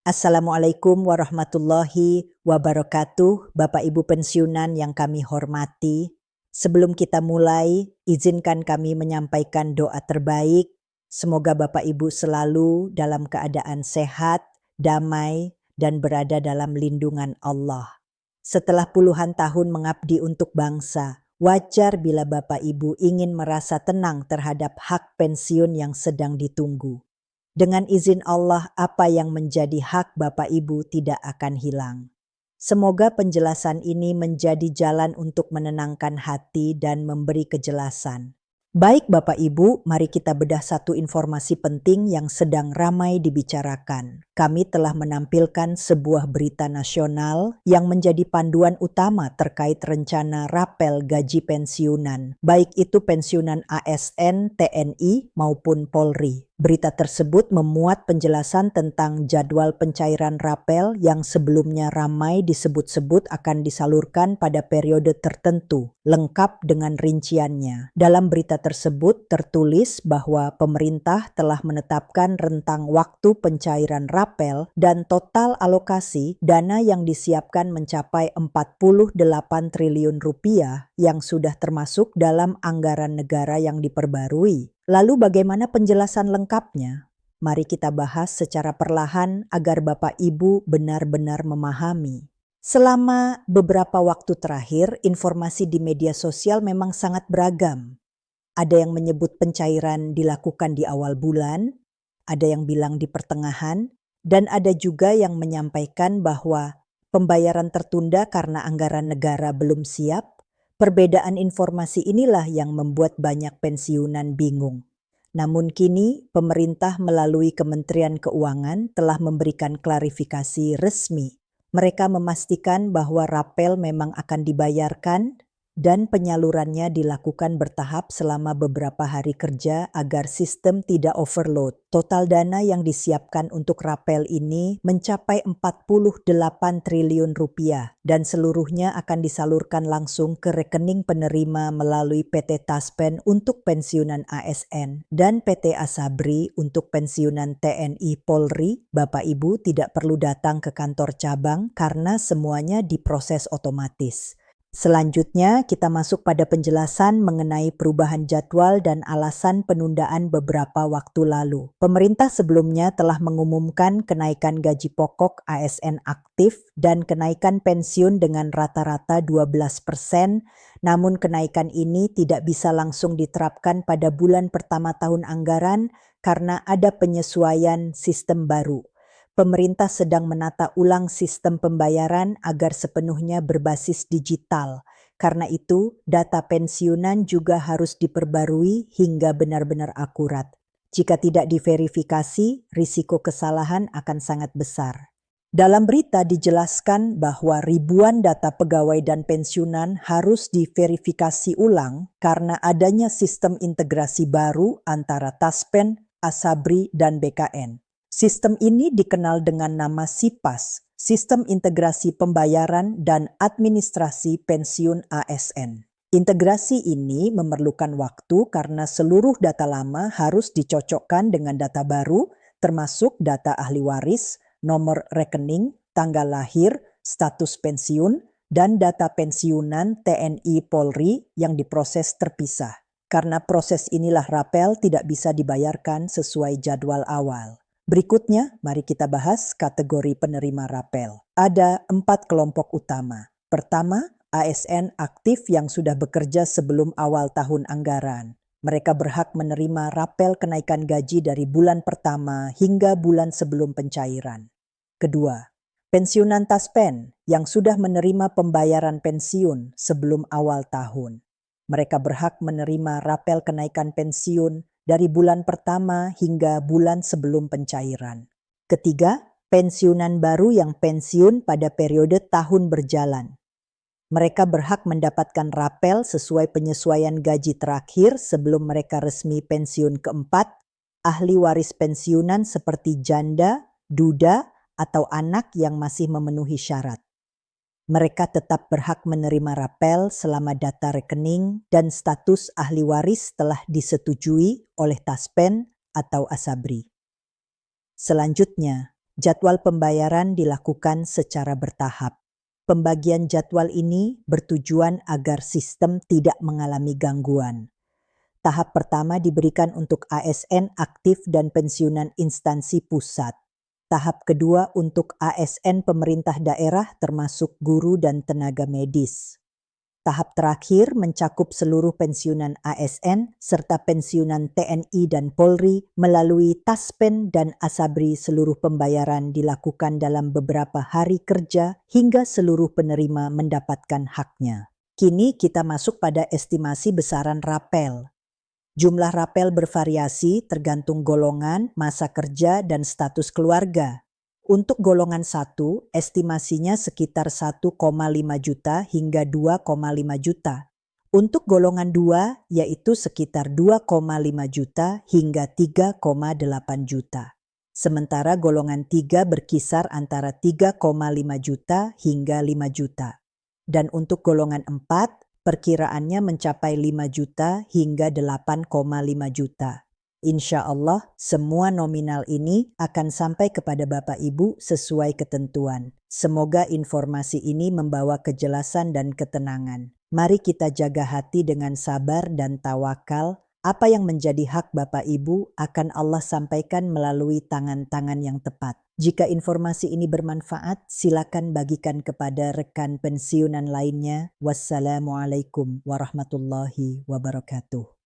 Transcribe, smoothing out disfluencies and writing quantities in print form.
Assalamualaikum warahmatullahi wabarakatuh, Bapak Ibu pensiunan yang kami hormati. Sebelum kita mulai, izinkan kami menyampaikan doa terbaik. Semoga Bapak Ibu selalu dalam keadaan sehat, damai, dan berada dalam lindungan Allah. Setelah puluhan tahun mengabdi untuk bangsa, wajar bila Bapak Ibu ingin merasa tenang terhadap hak pensiun yang sedang ditunggu. Dengan izin Allah, apa yang menjadi hak Bapak Ibu tidak akan hilang. Semoga penjelasan ini menjadi jalan untuk menenangkan hati dan memberi kejelasan. Baik Bapak Ibu, mari kita bedah satu informasi penting yang sedang ramai dibicarakan. Kami telah menampilkan sebuah berita nasional yang menjadi panduan utama terkait rencana rapel gaji pensiunan, baik itu pensiunan ASN, TNI maupun Polri. Berita tersebut memuat penjelasan tentang jadwal pencairan rapel yang sebelumnya ramai disebut-sebut akan disalurkan pada periode tertentu, lengkap dengan rinciannya. Dalam berita tersebut tertulis bahwa pemerintah telah menetapkan rentang waktu pencairan rapel dan total alokasi dana yang disiapkan mencapai 48 triliun rupiah yang sudah termasuk dalam anggaran negara yang diperbarui. Lalu bagaimana penjelasan lengkapnya? Mari kita bahas secara perlahan agar Bapak Ibu benar-benar memahami. Selama beberapa waktu terakhir, informasi di media sosial memang sangat beragam. Ada yang menyebut pencairan dilakukan di awal bulan, ada yang bilang di pertengahan, dan ada juga yang menyampaikan bahwa pembayaran tertunda karena anggaran negara belum siap. Perbedaan informasi inilah yang membuat banyak pensiunan bingung. Namun kini pemerintah melalui Kementerian Keuangan telah memberikan klarifikasi resmi. Mereka memastikan bahwa rapel memang akan dibayarkan dan penyalurannya dilakukan bertahap selama beberapa hari kerja agar sistem tidak overload. Total dana yang disiapkan untuk rapel ini mencapai 48 triliun rupiah dan seluruhnya akan disalurkan langsung ke rekening penerima melalui PT Taspen untuk pensiunan ASN dan PT Asabri untuk pensiunan TNI Polri. Bapak Ibu tidak perlu datang ke kantor cabang karena semuanya diproses otomatis. Selanjutnya kita masuk pada penjelasan mengenai perubahan jadwal dan alasan penundaan beberapa waktu lalu. Pemerintah sebelumnya telah mengumumkan kenaikan gaji pokok ASN aktif dan kenaikan pensiun dengan rata-rata 12%, namun kenaikan ini tidak bisa langsung diterapkan pada bulan pertama tahun anggaran karena ada penyesuaian sistem baru. Pemerintah sedang menata ulang sistem pembayaran agar sepenuhnya berbasis digital. Karena itu, data pensiunan juga harus diperbarui hingga benar-benar akurat. Jika tidak diverifikasi, risiko kesalahan akan sangat besar. Dalam berita dijelaskan bahwa ribuan data pegawai dan pensiunan harus diverifikasi ulang karena adanya sistem integrasi baru antara Taspen, Asabri, dan BKN. Sistem ini dikenal dengan nama SIPAS, Sistem Integrasi Pembayaran dan Administrasi Pensiun ASN. Integrasi ini memerlukan waktu karena seluruh data lama harus dicocokkan dengan data baru, termasuk data ahli waris, nomor rekening, tanggal lahir, status pensiun, dan data pensiunan TNI Polri yang diproses terpisah. Karena proses inilah rapel tidak bisa dibayarkan sesuai jadwal awal. Berikutnya, mari kita bahas kategori penerima rapel. Ada 4 kelompok utama. Pertama, ASN aktif yang sudah bekerja sebelum awal tahun anggaran. Mereka berhak menerima rapel kenaikan gaji dari bulan pertama hingga bulan sebelum pencairan. Kedua, pensiunan Taspen yang sudah menerima pembayaran pensiun sebelum awal tahun. Mereka berhak menerima rapel kenaikan pensiun dari bulan pertama hingga bulan sebelum pencairan. Ketiga, pensiunan baru yang pensiun pada periode tahun berjalan. Mereka berhak mendapatkan rapel sesuai penyesuaian gaji terakhir sebelum mereka resmi pensiun. Keempat, ahli waris pensiunan seperti janda, duda, atau anak yang masih memenuhi syarat. Mereka tetap berhak menerima rapel selama data rekening dan status ahli waris telah disetujui oleh Taspen atau Asabri. Selanjutnya, Jadwal pembayaran dilakukan secara bertahap. Pembagian jadwal ini bertujuan agar sistem tidak mengalami gangguan. Tahap pertama diberikan untuk ASN aktif dan pensiunan instansi pusat. Tahap kedua untuk ASN pemerintah daerah termasuk guru dan tenaga medis. Tahap terakhir mencakup seluruh pensiunan ASN serta pensiunan TNI dan Polri melalui Taspen dan Asabri. Seluruh pembayaran dilakukan dalam beberapa hari kerja hingga seluruh penerima mendapatkan haknya. Kini kita masuk pada estimasi besaran rapel. Jumlah rapel bervariasi tergantung golongan, masa kerja, dan status keluarga. Untuk golongan 1, estimasinya sekitar 1,5 juta hingga 2,5 juta. Untuk golongan 2, yaitu sekitar 2,5 juta hingga 3,8 juta. Sementara golongan 3 berkisar antara 3,5 juta hingga 5 juta. Dan untuk golongan 4, perkiraannya mencapai 5 juta hingga 8,5 juta. Insya Allah, semua nominal ini akan sampai kepada Bapak Ibu sesuai ketentuan. Semoga informasi ini membawa kejelasan dan ketenangan. Mari kita jaga hati dengan sabar dan tawakal. Apa yang menjadi hak Bapak Ibu akan Allah sampaikan melalui tangan-tangan yang tepat. Jika informasi ini bermanfaat, silakan bagikan kepada rekan pensiunan lainnya. Wassalamualaikum warahmatullahi wabarakatuh.